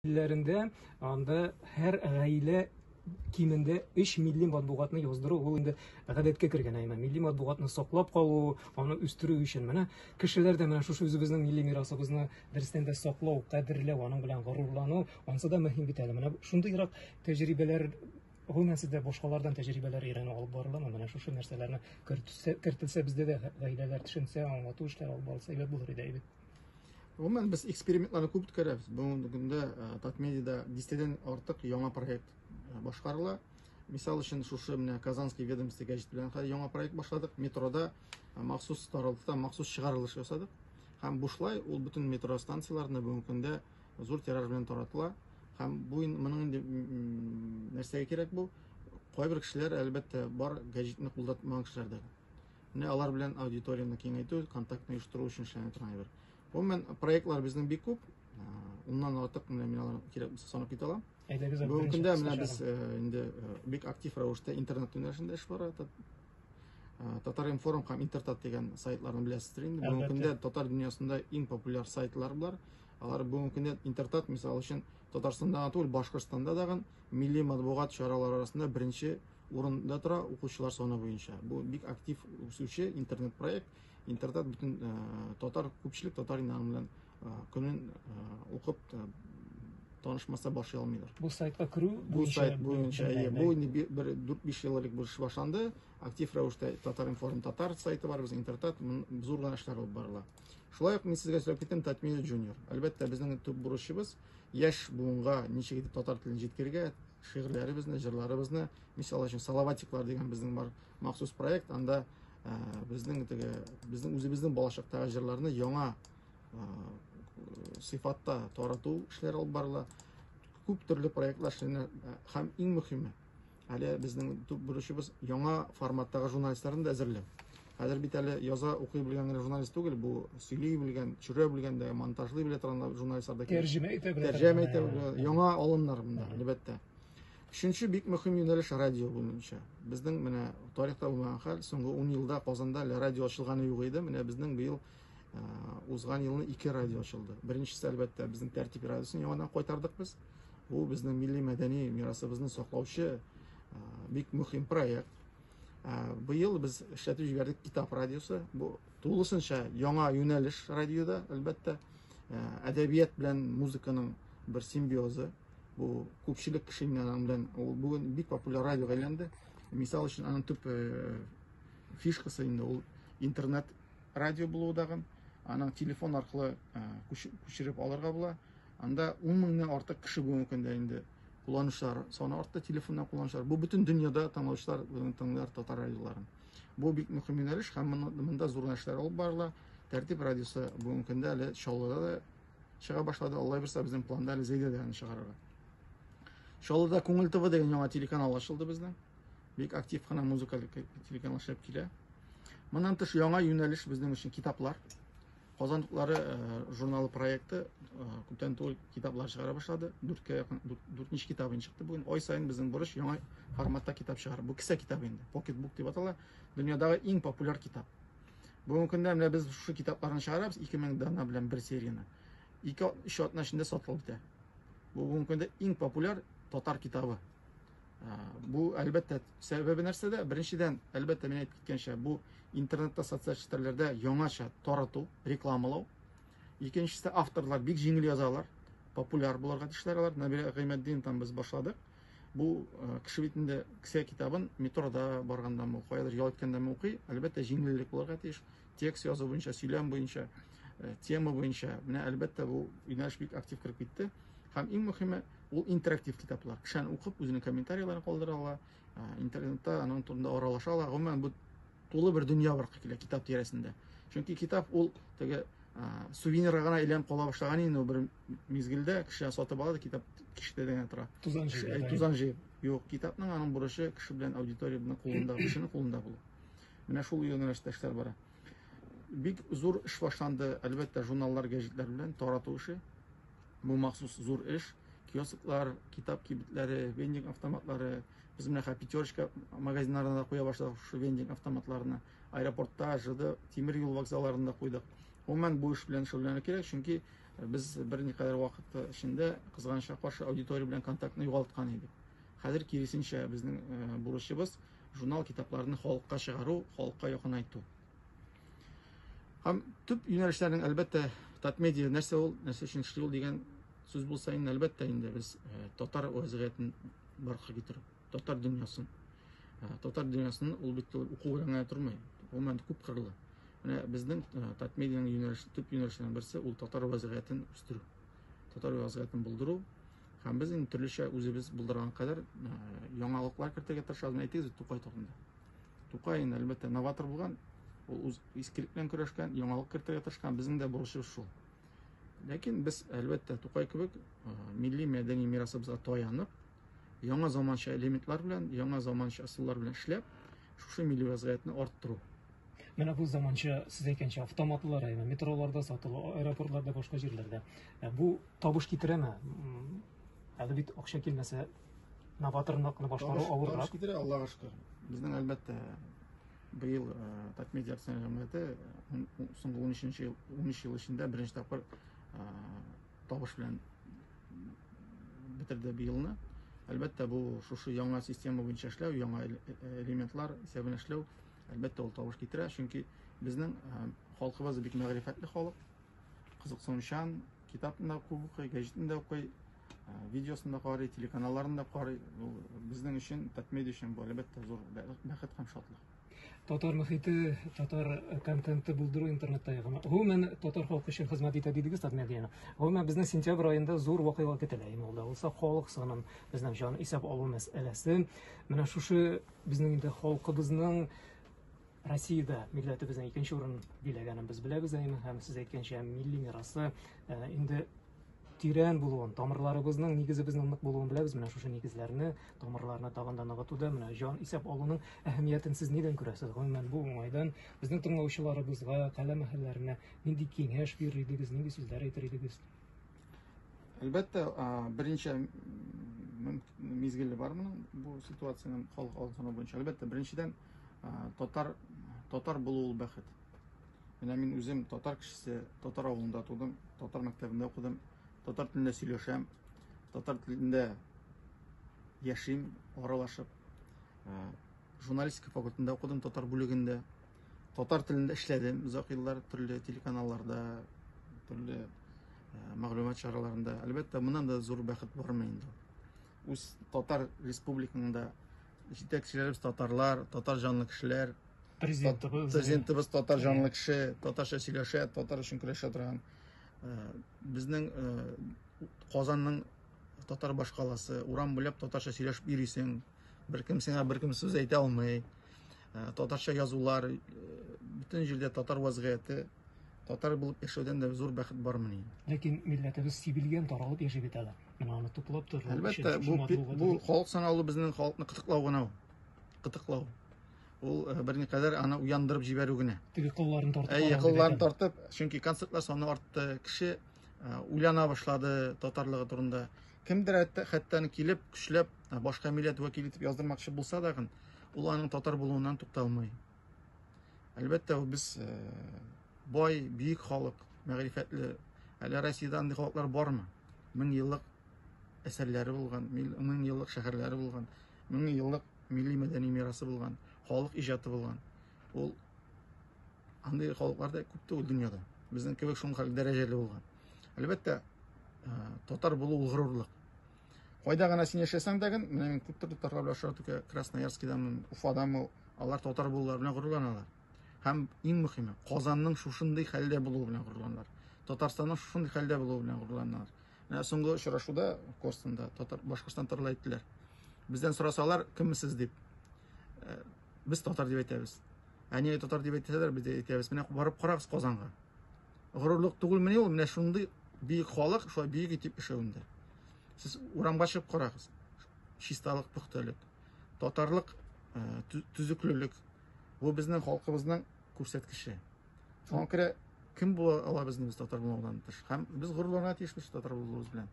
илләрендә анда һәр гаилә кимендә 3 милли матбугатны яздыру ул инде гадәткә кергән әйме. Милли матбугатны саклап калу, аны үстерү өчен менә кешеләр дә менә шушы үзебезнең милли мирасыбызны дөрестән дә саклау, кадерләү, аның белән горурлану, ансы да мөһим бит әле. Менә шундыйрак тәҗрибәләр гомумән сездә башкалардан тәҗрибәләр өйрәнү алып барыламы? Менә шушы нәрсәләрне кертелсә бездә дә гаиләләр төшенсә, аңлату эшләре алып барылса әйбәт булыр иде әйбәт. Гомумән без экспериментларны күп үткәрәбез. Бүгенге көндә Татмедиада 10 артык яңа проект башкарыла. Мисал өчен шушы менә Казанский ведомство гәҗит белән яңа проект башладык. Метрода махсус таралыкта махсус чыгарылыш ясадык. Һәм бушлай ул бөтен метро станцияларында бүгенге көндә зур тираж белән таратыла. Һәм бу моның инде нәрсәгә кирәк бу? Кайбер кешеләр әлбәттә бар гәҗитне куллатмаган кешеләр дә. Менә алар белән аудиторияны киңәйтү, контактны оештыру өчен эшләнә торган әйбер. Гомумән проектлар безнең бик күп. Уннан артык менә мин аларны кирәк булса санап китә алам. Бүгенге көндә менә без инде бик актив рәвештә интернет юнәлешендә эш бара. Татар-информ һәм Интертат дигән сайтларны беләсездер инде. Бүгенге көндә татар дөньясында иң популяр сайтлар булар. Алар бүгенге көндә Интертат мисал өчен Татарстанда түгел, Башкортстанда дагы милли матбугат чаралары арасында беренче урында тора укучылар саны буенча. Бу бик актив үсүче интернет проект. Интертат бүтән татар күпчелек татар инаны белән көнен укып танышмаса башлый алмыйлар. Бу сайтка керү Бу сайт буенча бу инде бер 4-5 еллык бу эш башланды. Актив рәвештә Татар-информ татар сайты бар, безнең Интертат зур гына эшләр алып барыла. Шулай ук мин сезгә сөйләп киттем Татмедиа Junior. Әлбәттә безнең төп бурычыбыз яшь буынга ничек итеп татар телен җиткергә, шигырьләребезне, җырларыбызны, мисал өчен Салаватиклар дигән безнең бар махсус проект, анда безнең үзебезнең балачактагы җырларны яңа сыйфатта тарату эшләре алып барыла. Күп төрле проектлар эшләнә һәм иң мөһиме әле безнең төп бурычыбыз яңа форматтагы журналистларны да әзерләү. Хәзер бит әле яза укый белгән журналист түгел, бу сөйли белгән, төшерә белгән дә, монтажлый белә торган журналистлар да тәрҗемә итә белә. Тәрҗемә итә белә. Яңа алымнар монда, әлбәттә. Өченче бик мөһим юнәлеш радио буенча. Безнең менә тарихта булган хәл, соңгы 10 елда Казанда радио ачылганы юк иде. Менә безнең быел узган елны 2 радио ачылды. Беренчесе әлбәттә безнең тәртип радиосын яңадан кайтардык без. Бу безнең милли мәдәни мирасыбызны саклаучы бик мөһим проект. Быел без эшләтеп җибәрдек китап радиосы. Бу тулысынча яңа юнәлеш радиода, әлбәттә, әдәбият белән музыканың бер симбиозы. Бу күпчелек кеше белән ул бүген бик популяр радиога әйләнде. Мисал өчен аның төп фишкасы инде ул интернет радио булуы дагы, аның телефон аркылы күчереп алырга була. Анда 10 меңнән артык кеше бүгенге көндә инде кулланучылар саны артты, телефоннан кулланучылар. Бу бүтән дөньяда тыңлаучылар, тыңлар татар радиоларын. Бу бик мөһим юнәлеш һәм монда зур эшләр алып барыла. Тәртип радиосы бүгенге көндә әле Чаллыда да чыга башлады. Аллаһ бирсә безнең планда әле Зәйдә дә чыгарырга. Чаллыда Күңел ТВ дигән яңа телеканал ачылды безнең. Бик актив кына музыкаль телеканал эшләп килә. Моннан тыш яңа юнәлеш безнең өчен китаплар. Казанлыклары журналы проекты күптән түгел китаплар чыгара башлады. 4 китабы чыкты бүген. Ай сайын безнең бурыч яңа форматта китап чыгару. Бу кисә китабы инде. Pocket book дип атала. Дөньядагы иң популяр китап. Бүгенге көндә менә без шу китапларны чыгарабыз 2000 дана белән бер серияны. 2-3 атна эчендә сатылып бетә. Бу бүгенге көндә иң популяр татар китабы. Бу әлбәттә сәбәбе нәрсәдә? Беренчедән, әлбәттә мин әйтеп киткәнчә, бу интернетта, социаль челтәрләрдә яңача тарату, рекламалау. Икенчесе авторлар бик җиңел язалар, популяр булырга тиешләр алар. Нәбирә Гыймәтдин там без башладык. Бу кеше бит инде кисә китабын метрода барганда, каядыр ял иткәндә укый, әлбәттә җиңеллек булырга тиеш. Текст язу буенча, сөйләм буенча, тема буенча, менә әлбәттә бу юнәлеш бик актив киреп китте. Һәм иң мөһиме ул интерактив китаплар. Кешән укып, үзенең комментарийларын калдыра ала, интернетта аның турында аралаша ала. Гомумән бу тулы бер дөнья бар китап тирәсендә. Чөнки китап ул теге сувенирга гына әйләнеп кала башлаган инде бер мизгелдә кеше сатып алды, китап киштәдән тора. Тузан җыеп. Юк, китапның аның бурычы кеше белән аудиторияның кулында, кешенең кулында булу. Менә шул юнәлештә эшләр бара. Бик зур эш башланды, әлбәттә, журналлар, гәҗитләр белән тарату эше. Бу махсус зур эш. Киосклар, китап кибетләре, вендинг автоматлары, без менә Пятерочка магазиннарына да куя башладык шу вендинг автоматларны. Аэропортта, ЖД, тимер юл вокзалларында куйдык. Гомумән бу эш белән шөгыльләнергә кирәк, чөнки Без берникадәр вакыт эчендә кызганычка каршы аудитория белән контактны югалткан идек. Хәзер киресенчә безнең бурычыбыз журнал китапларны халыкка чыгару, халыкка якынайту. Һәм төп юнәлешләрнең әлбәттә татмедиа нәрсә ул, нәрсә өчен эшли ул дигән сүз булса инде, әлбәттә инде без татар вазгыятен барга китерү, татар дөньясын. Татар дөньясын ул бит уку гына тормый. Ул мән күп кырлы. Менә безнең татмедианың юнәлеше, төп юнәлешләренең берсе ул татар вазгыятен үстерү. Татар вазгыятен булдыру. Һәм без инде төрлечә үзебез булдырган кадәр яңалыклар кертергә тырышабыз. Әйтегез, Тукай турында. Тукай инде әлбәттә новатор булган, ул үз искелек белән көрәшкән, яңалык кертергә тырышкан, безнең дә бурычыбыз шул. Ләкин без әлбәттә Тукай кебек милли мәдәни мирасыбызга таянып, яңа заманча элементлар белән, яңа заманча ысуллар белән эшләп, шушы милли вазгыятны арттыру. Менә бу заманча сез әйткәнчә автоматлар, метроларда сатылу, аэропортларда, башка җирләрдә. Бу табыш китерәме? Әле бит акча килмәсә, новаторлыкны башкару авыррак. Табыш китерә, Аллага шөкер. Безнең әлбәттә быел Татмедиа акционер җәмгыяте соңгы 13 ел эчендә беренче тапкыр табыш белән битерде быелны. Әлбәттә бу шушы яңа система буенча эшләү, яңа элементлар исәбенә эшләү әлбәттә ул табыш китерә, чөнки безнең халкыбыз бик мәгърифәтле халык. Кызыксынучан, китапны да күп укый, гәҗитне дә укый, видеосын да карый, телеканалларын да карый. Ул безнең өчен, Татмедиа өчен бу әлбәттә зур бәхет һәм шатлык. Татар мөхите, татар контенты булдыру интернетта ягына. Гомумән татар халкы өчен хезмәт итә дидегез Татмедианы. Гомумән безнең сентябрь айында зур вакыйга көтелә. Инде булса халык санын безнең җан исәп алу мәсьәләсе. Менә шушы безнең инде халкыбызның Россиядә милләтебезнең икенче урын биләгәнен без беләбез, һәм сез әйткәнчә милли мирасы инде тирән булуын, тамырларыбызның, нигезебезнең нык булуын беләбез. Менә шушы нигезләрне, тамырларны тагын да ныгытуда, менә җан исәп алуның әһәмиятен сез нидән күрәсез? Гомумән бу уңайдан безнең тыңлаучыларыбызга, каләм әһелләренә нинди киңәш бирер идегез, нинди сүзләр әйтер идегез? Әлбәттә, беренче мизгеле бар моның бу ситуациянең халык алдына буенча. Әлбәттә, беренчедән татар булу ул бәхет. Менә мин үзем татар кешесе, татар авылында тудым, татар мәктәбендә укыдым, татар телендә сөйләшәм, татар телендә яшим, аралашып, журналистика факультетында укыдым, татар бүлегендә, татар телендә эшләдем, озак еллар төрле телеканалларда, төрле мәгълүмат чараларында. Әлбәттә, моннан да зур бәхет бармы инде. Үз татар республикасында җитәкчеләребез татарлар, татар җанлы кешеләр, президентыбыз татар җанлы кеше, татарча сөйләшә, татар өчен көрәшә торган. Безнең Казанның татар башкаласы, урам буйлап татарча сөйләшеп йөрисең, беркем сиңа беркем сүз әйтә алмый. Татарча язулар, бөтен җирдә татар вазгыяте, татар булып яшәүдән дә зур бәхет бармы? Ләкин милләтебез сибелгән, таралып яши бит әле. Менә аны туплап тору. Әлбәттә, бу халык санаулы безнең халыкны кытыклау гына ул. Кытыклау. Ул берникадәр аны уяндырып җибәрү генә. Теге кылларын тартып. Кылларын тартып, чөнки концертлар саны артты, кеше уйлана башлады татарлыгы турында. Кемдер хәтта килеп, көчләп, башка милләт вәкиле итеп яздырмакчы булса да, ул аның татар булуыннан тукталмый. Әлбәттә, без бай, бийек халык, мәгърифәтле. Әле Россиядә андый халыклар бармы? 1000 еллык әсәрләре булган, 1000 еллык шәһәрләре булган, 1000 еллык милли мәдәни мирасы булган, халык иҗаты булган. Ул андый халыклар да күп түгел дөньяда. Безнең кебек шуңа дәрәҗәле булган. Әлбәттә, татар булу ул горурлык. Кайда гына син яшәсәң дә, менә мин күп татарлар белән шуратука, Красноярскидан, Уфадан, алар татар булулар белән горурланалар. Һәм иң мөһиме, Казанның шушындый хәлдә булуы белән горурланалар. Татарстанның шушындый хәлдә булуы белән горурланалар. Менә соңгы очрашуда Корстанда Башкортстан татарлар әйттеләр. Бездән сорасалар, кемсез дип. Без татар дип әйтәбез. Әни татар дип әйтәләр, без әйтәбез. Менә барып карагыз Казанга. Горурлык түгелмени ул? Менә шундый бийек халык, шулай бийек итеп эшләүендә. Сез урамга чыгып карагыз. Чисталык, пөхтәлек, татарлык, төзеклелек. Бу безнең халкыбызның күрсәткече. Шуңа күрә кем була ала безнең татар булудан тыш. Һәм без горурланырга тиешбез татар булуыбыз белән.